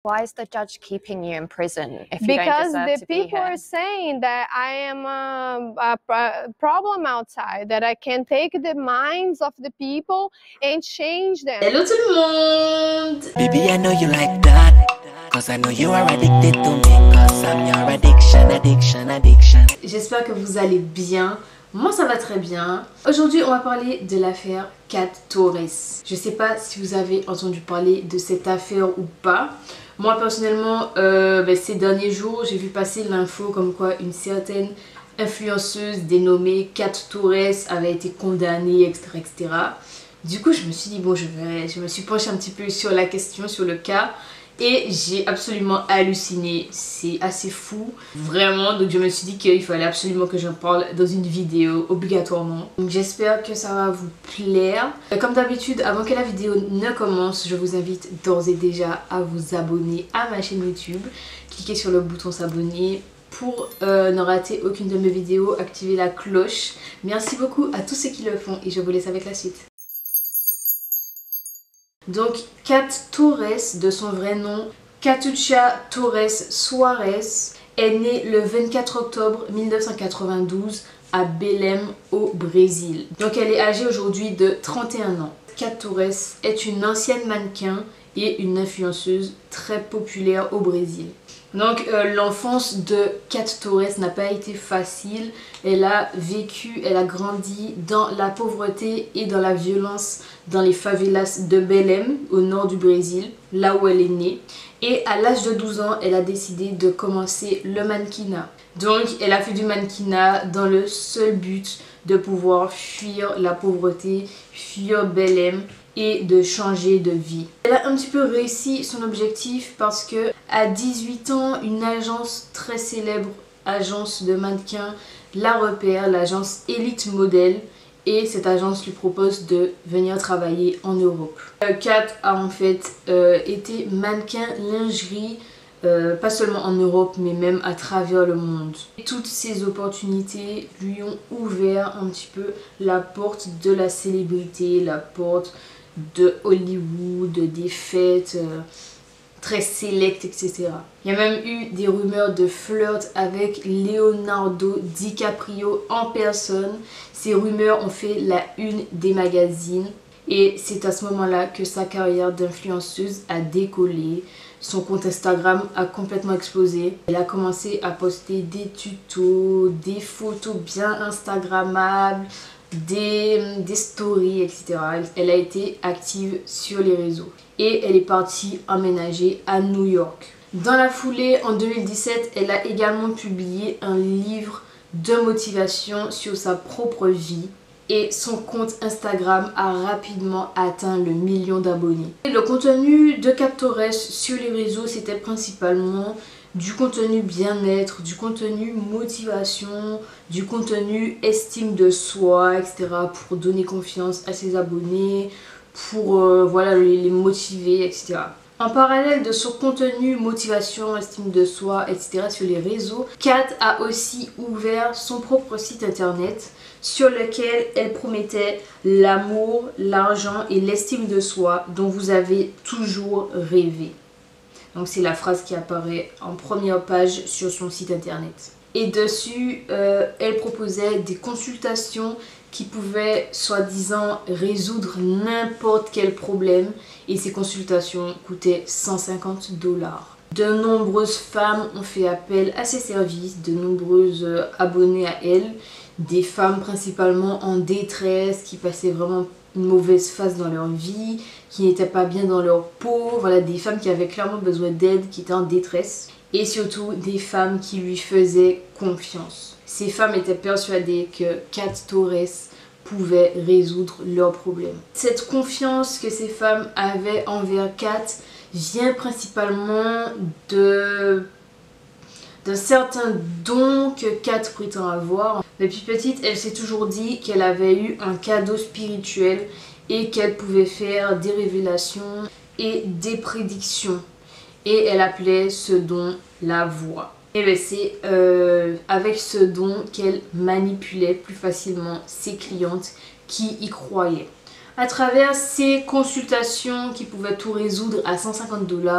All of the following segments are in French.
Why is the judge keeping you in prison if you don't deserve to be here? Because the people are saying that I am a problem outside, that I can take the minds of the people and change them. Hello tout le monde! Baby, I know you like that, cause I know you are addicted to me, cause I'm your addiction. J'espère que vous allez bien. Moi ça va très bien. Aujourd'hui on va parler de l'affaire Kat Torres. Je sais pas si vous avez entendu parler de cette affaire ou pas. Moi personnellement ces derniers jours j'ai vu passer l'info comme quoi une certaine influenceuse dénommée Kat Torres avait été condamnée, etc. Du coup je me suis dit bon je me suis penchée un petit peu sur la question, sur le cas. Et j'ai absolument halluciné, c'est assez fou, vraiment, donc je me suis dit qu'il fallait absolument que j'en parle dans une vidéo, obligatoirement. Donc j'espère que ça va vous plaire. Comme d'habitude, avant que la vidéo ne commence, je vous invite d'ores et déjà à vous abonner à ma chaîne YouTube. Cliquez sur le bouton s'abonner pour ne rater aucune de mes vidéos, activez la cloche. Merci beaucoup à tous ceux qui le font et je vous laisse avec la suite. Donc Kat Torres, de son vrai nom Katucha Torres Soares, est née le 24 octobre 1992 à Belém au Brésil. Donc elle est âgée aujourd'hui de 31 ans. Kat Torres est une ancienne mannequin et une influenceuse très populaire au Brésil. Donc l'enfance de Kat Torres n'a pas été facile. Elle a grandi dans la pauvreté et dans la violence dans les favelas de Belém au nord du Brésil, là où elle est née. Et à l'âge de 12 ans, elle a décidé de commencer le mannequinat. Donc elle a fait du mannequinat dans le seul but de pouvoir fuir la pauvreté, fuir Belém et de changer de vie. Elle a un petit peu réussi son objectif parce que à 18 ans, une agence très célèbre, agence de mannequins, la repère, l'agence Elite Model, et cette agence lui propose de venir travailler en Europe. Kat a en fait été mannequin lingerie, pas seulement en Europe mais même à travers le monde. Et toutes ces opportunités lui ont ouvert un petit peu la porte de la célébrité, la porte de Hollywood, des fêtes très sélectes, etc. Il y a même eu des rumeurs de flirt avec Leonardo DiCaprio en personne. Ces rumeurs ont fait la une des magazines et c'est à ce moment-là que sa carrière d'influenceuse a décollé. Son compte Instagram a complètement explosé. Elle a commencé à poster des tutos, des photos bien instagrammables, des stories, etc. Elle a été active sur les réseaux et elle est partie emménager à New York. Dans la foulée, en 2017, elle a également publié un livre de motivation sur sa propre vie et son compte Instagram a rapidement atteint le 1 million d'abonnés. Le contenu de Kat Torres sur les réseaux, c'était principalement du contenu bien-être, du contenu motivation, du contenu estime de soi, etc. pour donner confiance à ses abonnés, pour voilà, les motiver, etc. En parallèle de son contenu motivation, estime de soi, etc. sur les réseaux, Kat a aussi ouvert son propre site internet sur lequel elle promettait l'amour, l'argent et l'estime de soi dont vous avez toujours rêvé. Donc c'est la phrase qui apparaît en première page sur son site internet. Et dessus, elle proposait des consultations qui pouvaient soi-disant résoudre n'importe quel problème. Et ces consultations coûtaient 150 $. De nombreuses femmes ont fait appel à ses services, de nombreuses abonnées à elle. Des femmes principalement en détresse, qui passaient vraiment une mauvaise phase dans leur vie, qui n'étaient pas bien dans leur peau, voilà, des femmes qui avaient clairement besoin d'aide, qui étaient en détresse, et surtout des femmes qui lui faisaient confiance. Ces femmes étaient persuadées que Kat Torres pouvait résoudre leurs problèmes. Cette confiance que ces femmes avaient envers Kat vient principalement d'un certain don que Kat prétend avoir. Depuis petite, elle s'est toujours dit qu'elle avait eu un cadeau spirituel et qu'elle pouvait faire des révélations et des prédictions. Et elle appelait ce don la voix. Et bien c'est avec ce don qu'elle manipulait plus facilement ses clientes qui y croyaient. À travers ces consultations qui pouvaient tout résoudre à 150 $,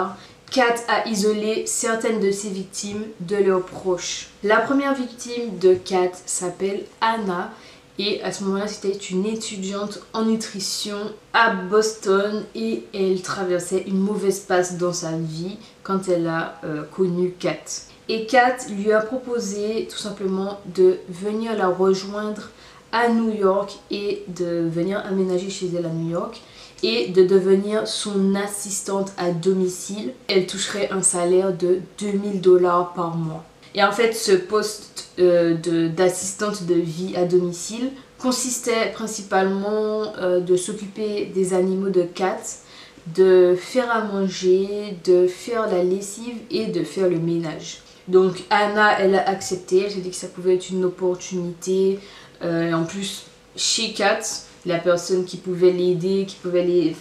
Kat a isolé certaines de ses victimes de leurs proches. La première victime de Kat s'appelle Anna et à ce moment-là c'était une étudiante en nutrition à Boston et elle traversait une mauvaise passe dans sa vie quand elle a connu Kat. Et Kat lui a proposé tout simplement de venir la rejoindre à New York et de venir aménager chez elle à New York et de devenir son assistante à domicile. Elle toucherait un salaire de 2000 $ par mois. Et en fait, ce poste d'assistante de vie à domicile consistait principalement de s'occuper des animaux de Kat, de faire à manger, de faire la lessive et de faire le ménage. Donc Anna, elle a accepté, elle s'est dit que ça pouvait être une opportunité. En plus, chez Kat, la personne qui pouvait l'aider, qui pouvait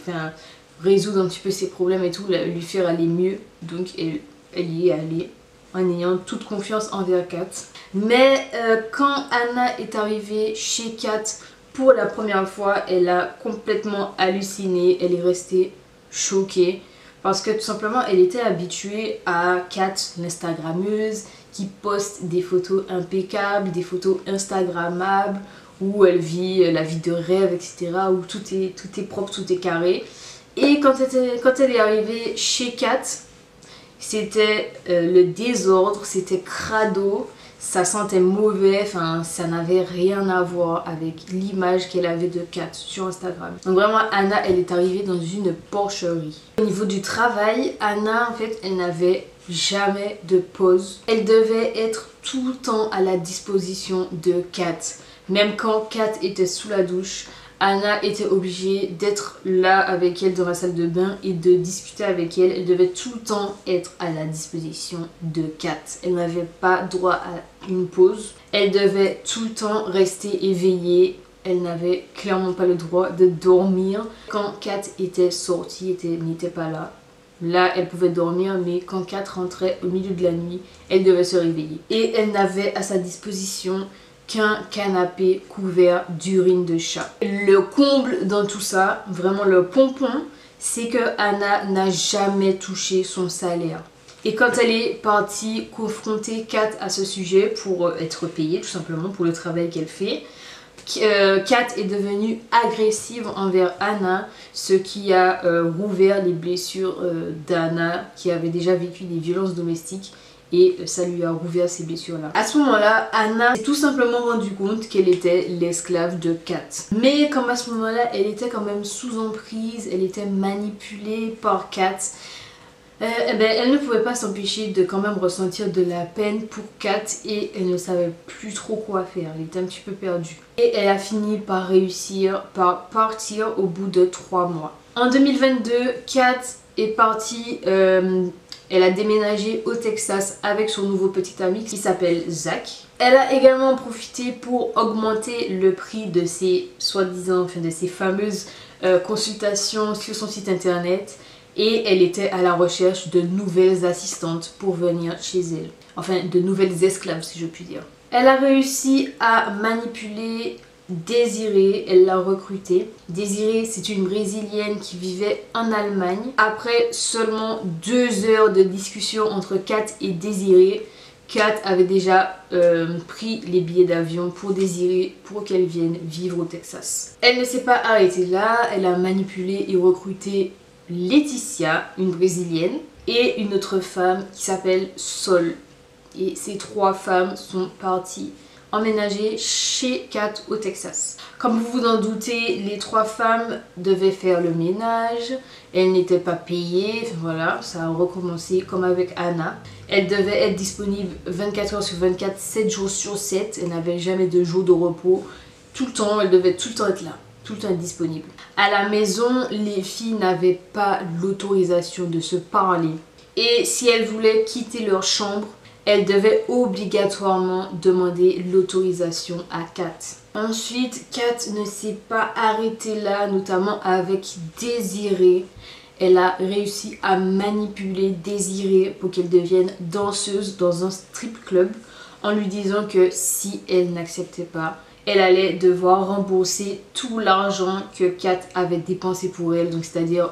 résoudre un petit peu ses problèmes et tout, lui faire aller mieux. Donc elle y est allée en ayant toute confiance envers Kat. Mais quand Anna est arrivée chez Kat pour la première fois, elle a complètement halluciné, elle est restée choquée. Parce que tout simplement, elle était habituée à Kat, l'Instagrammeuse, qui poste des photos impeccables, des photos Instagrammables, où elle vit la vie de rêve, etc. Où tout est propre, tout est carré. Et quand elle est arrivée chez Kat, c'était le désordre, c'était crado, ça sentait mauvais, enfin ça n'avait rien à voir avec l'image qu'elle avait de Kat sur Instagram. Donc vraiment Anna, elle est arrivée dans une porcherie. Au niveau du travail, Anna en fait elle n'avait jamais de pause. Elle devait être tout le temps à la disposition de Kat. Même quand Kat était sous la douche, Anna était obligée d'être là avec elle dans la salle de bain et de discuter avec elle. Elle devait tout le temps être à la disposition de Kat. Elle n'avait pas droit à une pause. Elle devait tout le temps rester éveillée. Elle n'avait clairement pas le droit de dormir. Quand Kat était sortie, n'était pas là. Là, elle pouvait dormir, mais quand Kat rentrait au milieu de la nuit, elle devait se réveiller. Et elle n'avait à sa disposition qu'un canapé couvert d'urine de chat. Le comble dans tout ça, vraiment le pompon, c'est que Anna n'a jamais touché son salaire. Et quand elle est partie confronter Kat à ce sujet pour être payée, tout simplement pour le travail qu'elle fait, Kat est devenue agressive envers Anna, ce qui a rouvert les blessures d'Anna qui avait déjà vécu des violences domestiques. Et ça lui a rouvert ces blessures-là. À ce moment-là, Anna s'est tout simplement rendue compte qu'elle était l'esclave de Kat. Mais comme à ce moment-là, elle était quand même sous emprise, elle était manipulée par Kat, elle ne pouvait pas s'empêcher de quand même ressentir de la peine pour Kat et elle ne savait plus trop quoi faire. Elle était un petit peu perdue. Et elle a fini par réussir, par partir au bout de 3 mois. En 2022, Kat est partie... Elle a déménagé au Texas avec son nouveau petit ami qui s'appelle Zach. Elle a également profité pour augmenter le prix de ses soi-disant, enfin de ses fameuses consultations sur son site internet. Et elle était à la recherche de nouvelles assistantes pour venir chez elle. Enfin, de nouvelles esclaves si je puis dire. Elle a réussi à manipuler Désirée, elle l'a recrutée. Désirée, c'est une Brésilienne qui vivait en Allemagne. Après seulement 2 heures de discussion entre Kat et Désirée, Kat avait déjà pris les billets d'avion pour Désirée pour qu'elle vienne vivre au Texas. Elle ne s'est pas arrêtée là, elle a manipulé et recruté Laetitia, une Brésilienne, et une autre femme qui s'appelle Sol. Et ces 3 femmes sont parties emménager chez Kat au Texas. Comme vous vous en doutez, les 3 femmes devaient faire le ménage, elles n'étaient pas payées, voilà, ça a recommencé comme avec Anna. Elles devaient être disponibles 24 heures sur 24, 7 jours sur 7, elles n'avaient jamais de jour de repos, tout le temps, elles devaient tout le temps être là, tout le temps être disponibles. À la maison, les filles n'avaient pas l'autorisation de se parler et si elles voulaient quitter leur chambre, elle devait obligatoirement demander l'autorisation à Kat. Ensuite, Kat ne s'est pas arrêtée là, notamment avec Désirée. Elle a réussi à manipuler Désirée pour qu'elle devienne danseuse dans un strip club en lui disant que si elle n'acceptait pas, elle allait devoir rembourser tout l'argent que Kat avait dépensé pour elle, donc c'est-à-dire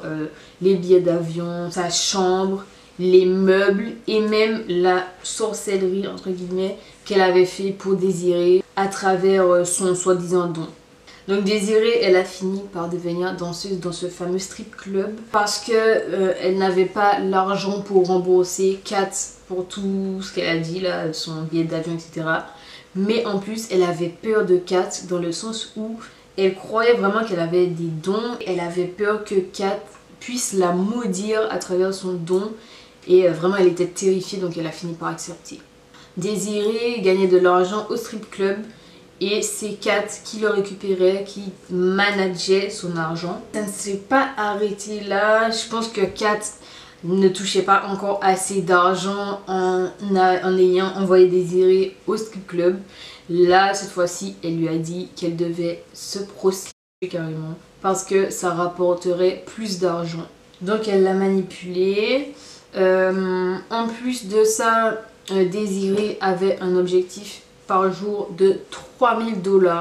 les billets d'avion, sa chambre les meubles et même la sorcellerie entre guillemets qu'elle avait fait pour Désirée à travers son soi-disant don. Donc Désirée, elle a fini par devenir danseuse dans ce fameux strip club parce que elle n'avait pas l'argent pour rembourser Kat pour tout ce qu'elle a dit là, son billet d'avion, etc. Mais en plus, elle avait peur de Kat dans le sens où elle croyait vraiment qu'elle avait des dons. Elle avait peur que Kat puisse la maudire à travers son don et vraiment elle était terrifiée, donc elle a fini par accepter. Désirée gagnait de l'argent au strip club et c'est Kat qui le récupérait, qui manageait son argent. Ça ne s'est pas arrêté là. Je pense que Kat ne touchait pas encore assez d'argent en ayant envoyé Désirée au strip club. Là, cette fois-ci, elle lui a dit qu'elle devait se prostituer carrément parce que ça rapporterait plus d'argent. Donc elle l'a manipulée. En plus de ça, Désirée avait un objectif par jour de 3000 $.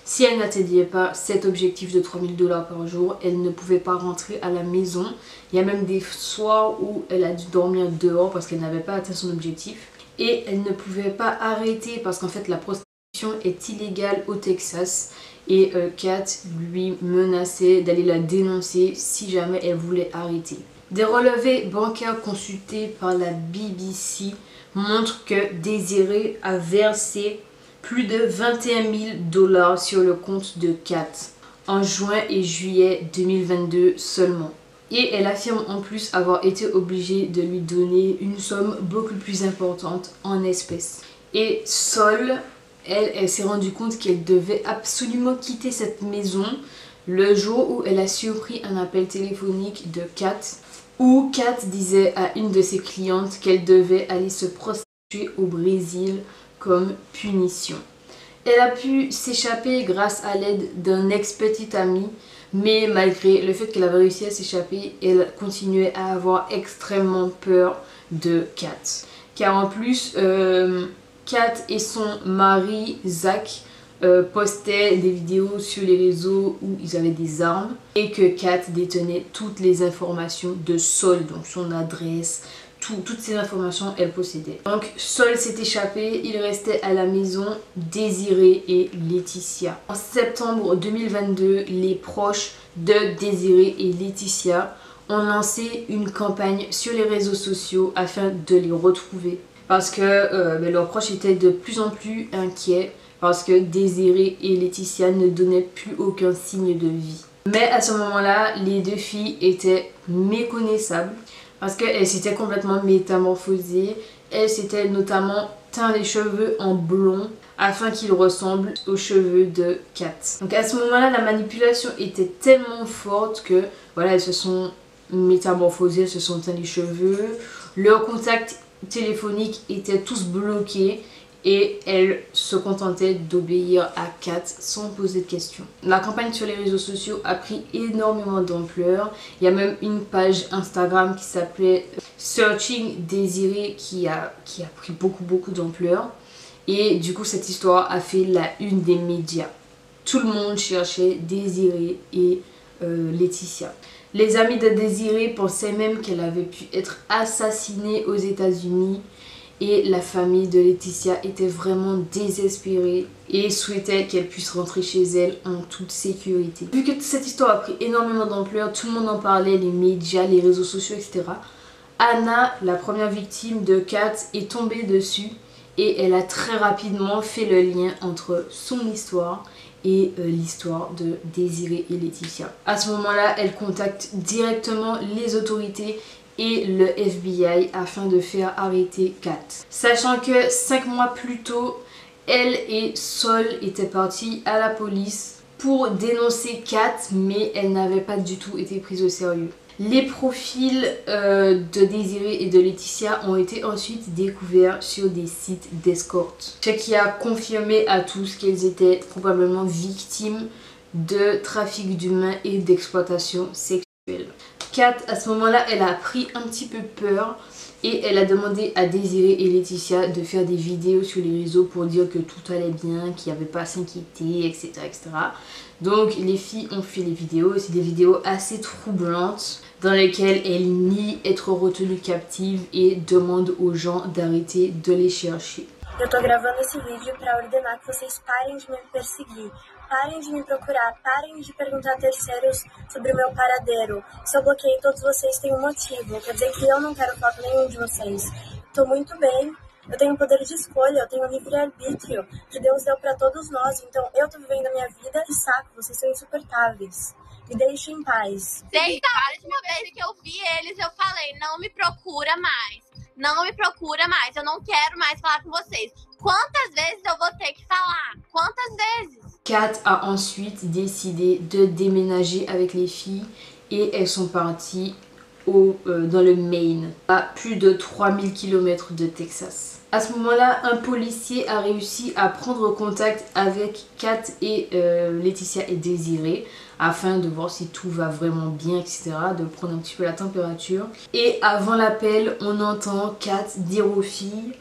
Si elle n'atteignait pas cet objectif de 3000 $ par jour, elle ne pouvait pas rentrer à la maison. Il y a même des soirs où elle a dû dormir dehors parce qu'elle n'avait pas atteint son objectif. Et elle ne pouvait pas arrêter parce qu'en fait la prostitution est illégale au Texas. Et Kat lui menaçait d'aller la dénoncer si jamais elle voulait arrêter. Des relevés bancaires consultés par la BBC montrent que Désirée a versé plus de 21 000 $ sur le compte de Kat en juin et juillet 2022 seulement. Et elle affirme en plus avoir été obligée de lui donner une somme beaucoup plus importante en espèces. Et Sol, elle s'est rendue compte qu'elle devait absolument quitter cette maison le jour où elle a surpris un appel téléphonique de Kat où Kat disait à une de ses clientes qu'elle devait aller se prostituer au Brésil comme punition. Elle a pu s'échapper grâce à l'aide d'un ex-petit ami, mais malgré le fait qu'elle avait réussi à s'échapper, elle continuait à avoir extrêmement peur de Kat. Car en plus, Kat et son mari Zach postaient des vidéos sur les réseaux où ils avaient des armes et que Kat détenait toutes les informations de Sol, donc son adresse, toutes ces informations elle possédait. Donc Sol s'est échappé, il restait à la maison Désirée et Laetitia. En septembre 2022, les proches de Désirée et Laetitia ont lancé une campagne sur les réseaux sociaux afin de les retrouver parce que leurs proches étaient de plus en plus inquiets parce que Désirée et Laetitia ne donnaient plus aucun signe de vie. Mais à ce moment-là, les deux filles étaient méconnaissables parce qu'elles s'étaient complètement métamorphosées. Elles s'étaient notamment teint les cheveux en blond afin qu'ils ressemblent aux cheveux de Kat. Donc à ce moment-là, la manipulation était tellement forte que voilà, elles se sont métamorphosées, elles se sont teint les cheveux. Leurs contacts téléphoniques étaient tous bloqués. Et elle se contentait d'obéir à Kat sans poser de questions. La campagne sur les réseaux sociaux a pris énormément d'ampleur. Il y a même une page Instagram qui s'appelait Searching Désirée qui a pris beaucoup d'ampleur. Et du coup cette histoire a fait la une des médias. Tout le monde cherchait Désirée et Laetitia. Les amis de Désirée pensaient même qu'elle avait pu être assassinée aux États-Unis. Et la famille de Laetitia était vraiment désespérée et souhaitait qu'elle puisse rentrer chez elle en toute sécurité. Vu que cette histoire a pris énormément d'ampleur, tout le monde en parlait, les médias, les réseaux sociaux, etc. Anna, la première victime de Kat, est tombée dessus et elle a très rapidement fait le lien entre son histoire et l'histoire de Désirée et Laetitia. À ce moment-là, elle contacte directement les autorités et le FBI afin de faire arrêter Kat. Sachant que 5 mois plus tôt, elle et Sol étaient partis à la police pour dénoncer Kat, mais elle n'avait pas du tout été prise au sérieux. Les profils de Désirée et de Laetitia ont été ensuite découverts sur des sites d'escorte, ce qui a confirmé à tous qu'elles étaient probablement victimes de trafic d'humains et d'exploitation sexuelle. Kat, à ce moment-là, elle a pris un petit peu peur Et elle a demandé à Désiré et Laetitia de faire des vidéos sur les réseaux pour dire que tout allait bien, qu'il n'y avait pas à s'inquiéter, etc., etc. Donc les filles ont fait les vidéos, c'est des vidéos assez troublantes dans lesquelles elles nient être retenues captives et demandent aux gens d'arrêter de les chercher. Eu tô gravando esse vídeo para ordenar que vocês parem de me perseguir, parem de me procurar, parem de perguntar a terceiros sobre o meu paradeiro. Se eu bloqueei todos vocês, tem um motivo. Quer dizer que eu não quero falar com nenhum de vocês. Tô muito bem, eu tenho poder de escolha, eu tenho livre-arbítrio que Deus deu para todos nós. Então eu tô vivendo a minha vida e saco, vocês são insuportáveis. Me deixem em paz. Desde a última vez que eu vi eles, eu falei, não me procura mais. Não me procura mais, eu não quero mais falar com vocês. Quantas vezes eu vou ter que falar? Quantas vezes? Kat a ensuite décidé de déménager avec les filles et elles sont parties dans le Maine, à plus de 3000 km de Texas. À ce moment-là, un policier a réussi à prendre contact avec Kat et Laetitia et Désiré afin de voir si tout va vraiment bien, etc., de prendre un petit peu la température. Et avant l'appel, on entend Kat dire aux filles: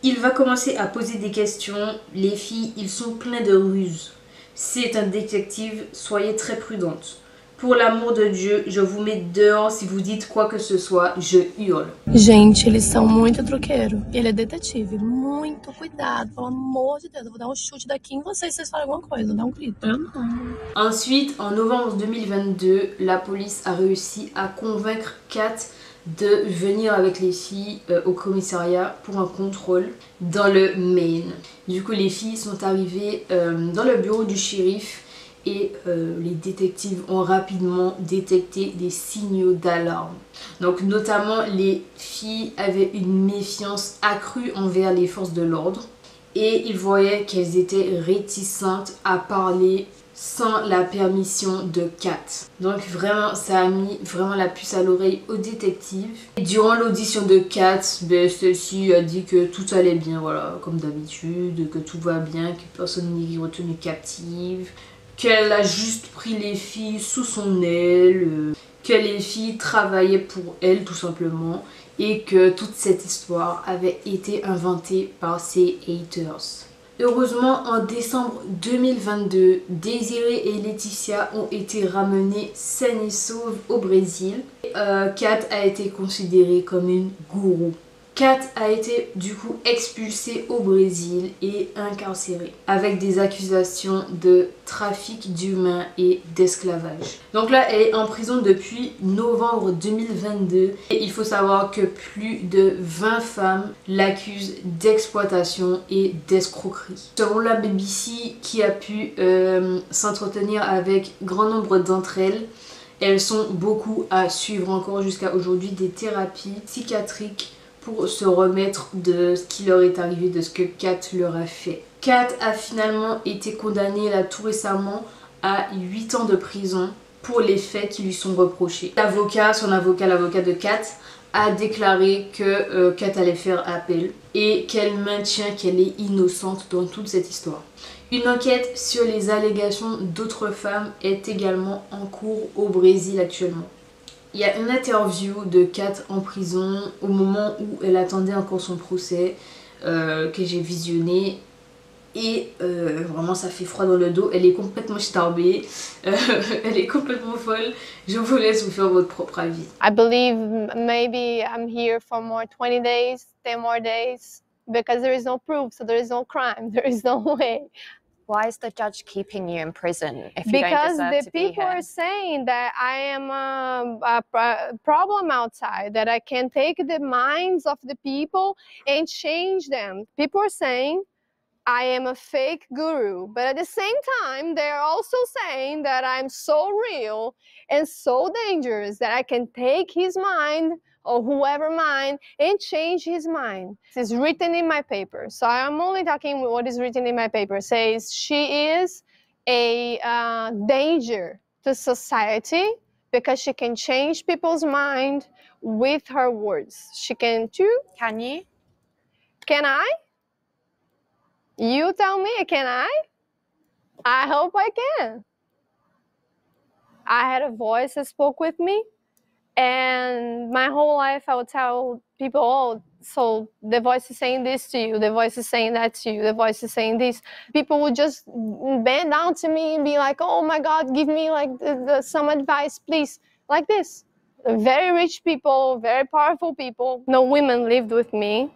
il va commencer à poser des questions, les filles, ils sont pleins de ruses. C'est un détective, soyez très prudentes. Pour l'amour de Dieu, je vous mets dehors si vous dites quoi que ce soit, je hurle. Gente, eles são muito troqueiro. Ele é detetive, muito cuidado, pelo amor de Deus. Eu vou dar chute daqui em vocês se vocês falarem alguma coisa, dá grito. Ensuite, en novembre 2022, la police a réussi à convaincre Kat de venir avec les filles au commissariat pour un contrôle dans le Maine. Du coup, les filles sont arrivées dans le bureau du shérif et les détectives ont rapidement détecté des signaux d'alarme. Donc notamment, les filles avaient une méfiance accrue envers les forces de l'ordre et ils voyaient qu'elles étaient réticentes à parler sans la permission de Kat. Donc vraiment, ça a mis vraiment la puce à l'oreille aux détectives. Et durant l'audition de Kat, celle-ci a dit que tout allait bien, voilà, comme d'habitude, que tout va bien, que personne n'est retenu captive, qu'elle a juste pris les filles sous son aile, que les filles travaillaient pour elle tout simplement et que toute cette histoire avait été inventée par ses haters. Heureusement, en décembre 2022, Désiré et Laetitia ont été ramenées saines et sauves au Brésil. Kat a été considérée comme une gourou. Kat a été du coup expulsée au Brésil et incarcérée avec des accusations de trafic d'humains et d'esclavage. Donc là, elle est en prison depuis novembre 2022 et il faut savoir que plus de 20 femmes l'accusent d'exploitation et d'escroquerie. Selon la BBC qui a pu s'entretenir avec grand nombre d'entre elles, elles sont beaucoup à suivre encore jusqu'à aujourd'hui des thérapies psychiatriques pour se remettre de ce qui leur est arrivé, de ce que Kat leur a fait. Kat a finalement été condamnée là tout récemment à 8 ans de prison pour les faits qui lui sont reprochés. Son avocat, l'avocat de Kat, a déclaré que Kat allait faire appel et qu'elle maintient qu'elle est innocente dans toute cette histoire. Une enquête sur les allégations d'autres femmes est également en cours au Brésil actuellement. Il y a une interview de Kat en prison au moment où elle attendait encore son procès que j'ai visionné et vraiment ça fait froid dans le dos, elle est complètement starbée, elle est complètement folle. Je vous laisse vous faire votre propre avis. I believe maybe I'm here for more 20 days, 10 more days because there is no proof, so there is no crime, there is no way. Why is the judge keeping you in prison if you don't deserve to be here? Because the people are saying that I am a problem outside, that I can take the minds of the people and change them. People are saying I am a fake guru, but at the same time, they're also saying that I'm so real and so dangerous that I can take his mind or whoever mind and change his mind. This is written in my paper, so I'm only talking what is written in my paper. It says she is a danger to society because she can change people's mind with her words. She can too. Can you? Can I? You tell me, can I? I hope I can. I had a voice that spoke with me, and my whole life I would tell people, oh, so the voice is saying this to you, the voice is saying that to you, the voice is saying this. People would just bend down to me and be like, oh my God, give me like some advice, please, like this. Very rich people, very powerful people. No women lived with me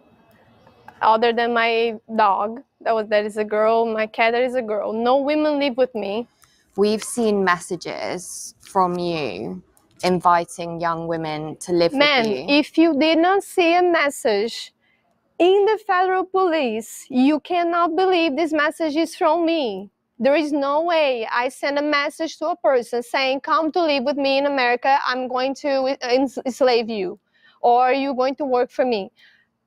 other than my dog. That is a girl, my cat, that is a girl. No women live with me. We've seen messages from you inviting young women to live with you. Man, if you did not see a message in the federal police, you cannot believe this message is from me. There is no way I send a message to a person saying, come to live with me in America, I'm going to enslave you, or you're going to work for me.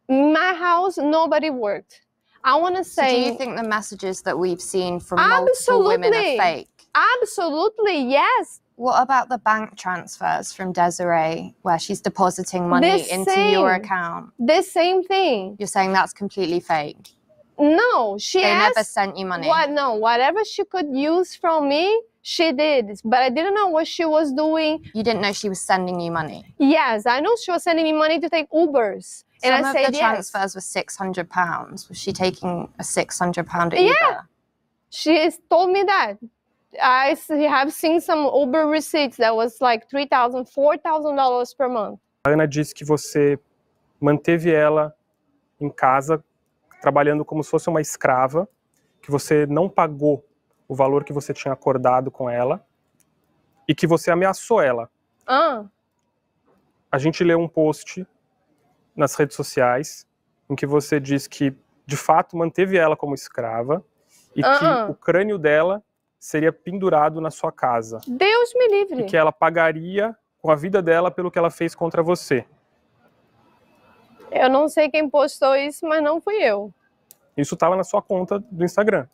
In my house, nobody worked. I want to say... So do you think the messages that we've seen from multiple women are fake? Absolutely, yes. What about the bank transfers from Desiree, where she's depositing money into your account? The same thing. You're saying that's completely fake? No, they never sent you money. No, whatever she could use from me, she did. But I didn't know what she was doing. You didn't know she was sending you money? Yes, I know she was sending me money to take Ubers. And I said the transfers were £600. Was she taking a £600 Uber? Yeah, she told me that. I have seen some Uber receipts that was like $3,000, $4,000 per month. A Ana disse que você manteve ela em casa, trabalhando como se fosse uma escrava, que você não pagou o valor que você tinha acordado com ela e que você ameaçou ela. A gente leu um post nas redes sociais em que você diz que, de fato, manteve ela como escrava e que o crânio dela seria pendurado na sua casa. Deus me livre. E que ela pagaria com a vida dela pelo que ela fez contra você. Eu não sei quem postou isso, mas não fui eu. Isso estava na sua conta do Instagram.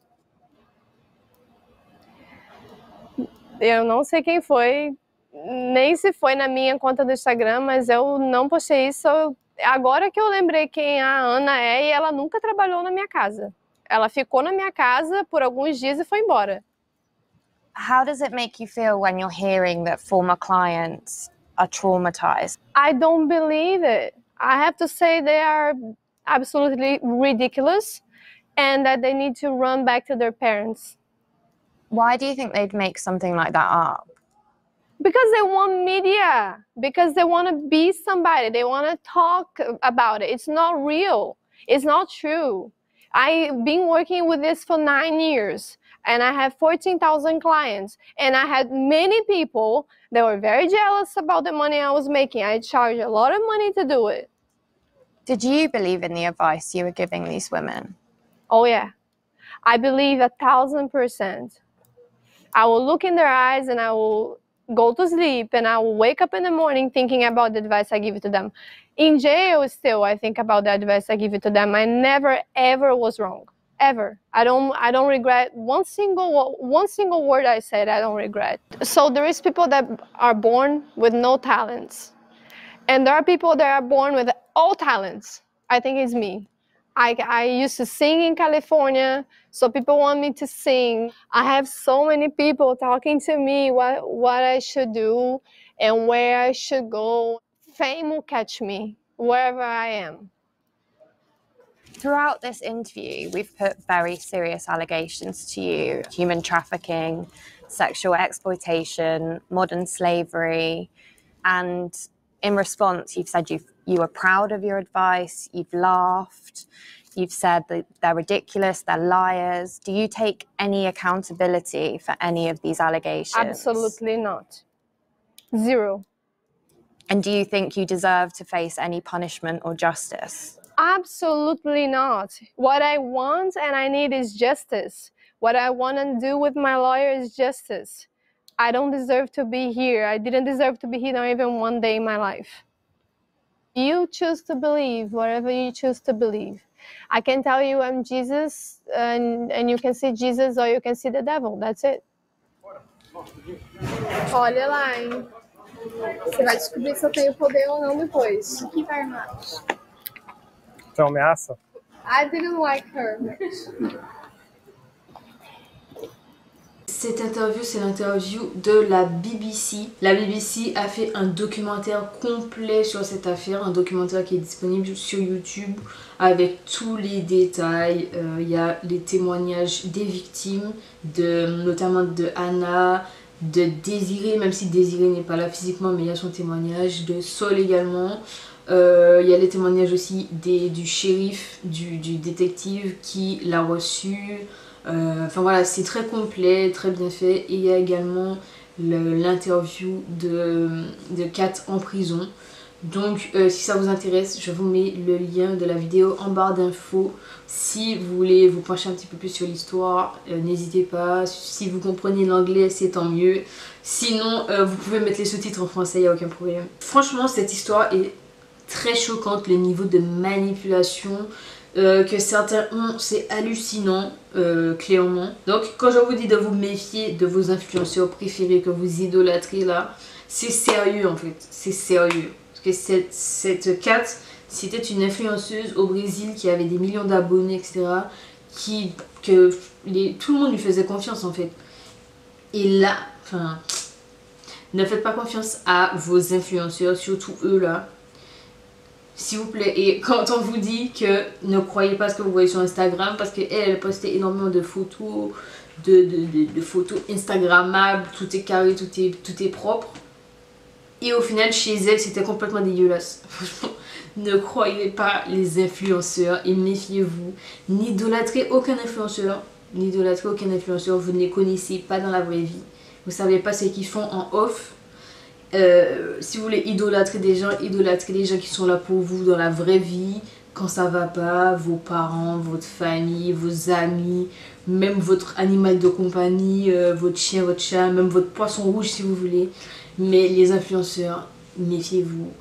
Eu não sei quem foi, nem se foi na minha conta do Instagram, mas eu não postei isso. Agora que eu lembrei quem a Ana é, e ela nunca trabalhou na minha casa. Ela ficou na minha casa por alguns dias e foi embora. How does it make you feel when you're hearing that former clients are traumatized? I don't believe it. I have to say they are absolutely ridiculous and that they need to run back to their parents. Why do you think they'd make something like that up? Because they want media, because they want to be somebody, they want to talk about it. It's not real, it's not true. I've been working with this for 9 years and I have 14,000 clients and I had many people that were very jealous about the money I was making. I charged a lot of money to do it. Did you believe in the advice you were giving these women? Oh yeah, I believe 1,000%. I will look in their eyes and I will go to sleep and I will wake up in the morning thinking about the advice I give to them. In jail still, I think about the advice I give to them. I never ever was wrong, ever. I don't regret one single word I said. I don't regret. So there is people that are born with no talents, and there are people that are born with all talents. I think it's me. I used to sing in California, so people want me to sing. I have so many people talking to me what I should do and where I should go. Fame will catch me wherever I am. Throughout this interview, we've put very serious allegations to you: human trafficking, sexual exploitation, modern slavery, and in response, you've said you were proud of your advice, you've laughed, you've said that they're ridiculous, they're liars. Do you take any accountability for any of these allegations? Absolutely not. Zero. And do you think you deserve to face any punishment or justice? Absolutely not. What I want and I need is justice. What I want to do with my lawyer is justice. I don't deserve to be here. I didn't deserve to be here not even one day in my life. You choose to believe whatever you choose to believe. I can tell you I'm Jesus and you can see Jesus or you can see the devil. That's it. Olha lá, hein? Você vai descobrir se eu tenho poder ou não depois. O que vai mais? Então, ameaça? I didn't like her. cette interview, c'est l'interview de la BBC. La BBC a fait un documentaire complet sur cette affaire, un documentaire qui est disponible sur YouTube avec tous les détails. Il y a les témoignages des victimes, notamment de Anna, de Désiré, même si Désiré n'est pas là physiquement, mais il y a son témoignage, de Sol également. Il y a les témoignages aussi du shérif, du détective qui l'a reçu. Enfin voilà, c'est très complet, très bien fait. Et il y a également l'interview de Kat en prison. Donc si ça vous intéresse, je vous mets le lien de la vidéo en barre d'infos. Si vous voulez vous pencher un petit peu plus sur l'histoire, n'hésitez pas. Si vous comprenez l'anglais, c'est tant mieux. Sinon, vous pouvez mettre les sous-titres en français, il n'y a aucun problème. Franchement, cette histoire est très choquante, le niveau de manipulation que certains ont, c'est hallucinant, clairement. Donc quand je vous dis de vous méfier de vos influenceurs préférés que vous idolâtrez là, c'est sérieux en fait, c'est sérieux. Parce que cette Kat, c'était une influenceuse au Brésil qui avait des millions d'abonnés, etc. Tout le monde lui faisait confiance en fait. Et là, enfin, ne faites pas confiance à vos influenceurs, surtout eux là. S'il vous plaît, et quand on vous dit que ne croyez pas ce que vous voyez sur Instagram, parce qu'elle postait énormément de photos, de photos Instagrammables, tout est carré, tout est propre. Et au final, chez elle, c'était complètement dégueulasse. Franchement, ne croyez pas les influenceurs et méfiez-vous. N'idolâtrez aucun influenceur. N'idolâtrez aucun influenceur, vous ne les connaissez pas dans la vraie vie. Vous ne savez pas ce qu'ils font en off. Si vous voulez idolâtrer des gens, idolâtrez les gens qui sont là pour vous dans la vraie vie, quand ça va pas, vos parents, votre famille, vos amis, même votre animal de compagnie, votre chien, votre chat, même votre poisson rouge si vous voulez. Mais les influenceurs, méfiez-vous.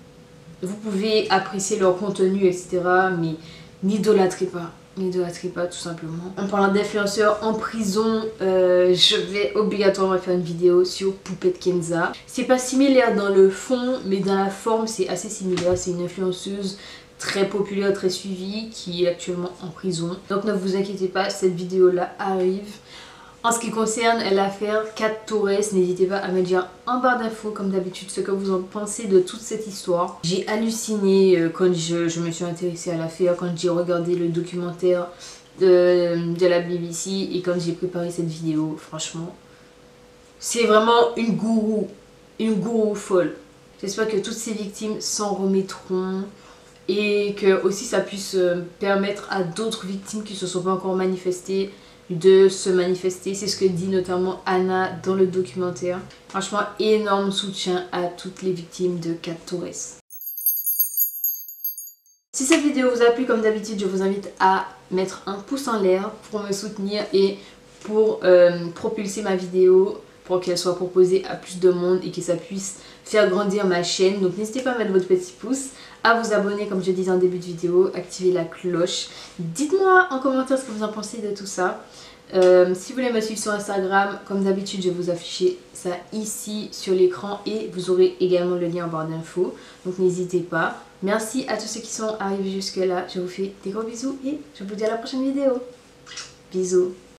Vous pouvez apprécier leur contenu, etc. mais n'idolâtrez pas. N'idolâtrez pas tout simplement. En parlant d'influenceurs en prison, je vais obligatoirement faire une vidéo sur Poupette Kenza. C'est pas similaire dans le fond, mais dans la forme c'est assez similaire. C'est une influenceuse très populaire, très suivie, qui est actuellement en prison. Donc ne vous inquiétez pas, cette vidéo là arrive. En ce qui concerne l'affaire Kat Torres, n'hésitez pas à me dire en barre d'infos comme d'habitude ce que vous en pensez de toute cette histoire. J'ai halluciné quand je me suis intéressée à l'affaire, quand j'ai regardé le documentaire de la BBC et quand j'ai préparé cette vidéo. Franchement, c'est vraiment une gourou folle. J'espère que toutes ces victimes s'en remettront et que aussi ça puisse permettre à d'autres victimes qui ne se sont pas encore manifestées de se manifester. C'est ce que dit notamment Anna dans le documentaire. Franchement, énorme soutien à toutes les victimes de Kat Torres. Si cette vidéo vous a plu, comme d'habitude, je vous invite à mettre un pouce en l'air pour me soutenir et pour propulser ma vidéo, pour qu'elle soit proposée à plus de monde et que ça puisse faire grandir ma chaîne. Donc n'hésitez pas à mettre votre petit pouce, à vous abonner comme je disais en début de vidéo, activer la cloche. Dites-moi en commentaire ce que vous en pensez de tout ça. Si vous voulez me suivre sur Instagram, comme d'habitude je vais vous afficher ça ici sur l'écran et vous aurez également le lien en barre d'infos. Donc n'hésitez pas. Merci à tous ceux qui sont arrivés jusque là. Je vous fais des gros bisous et je vous dis à la prochaine vidéo. Bisous.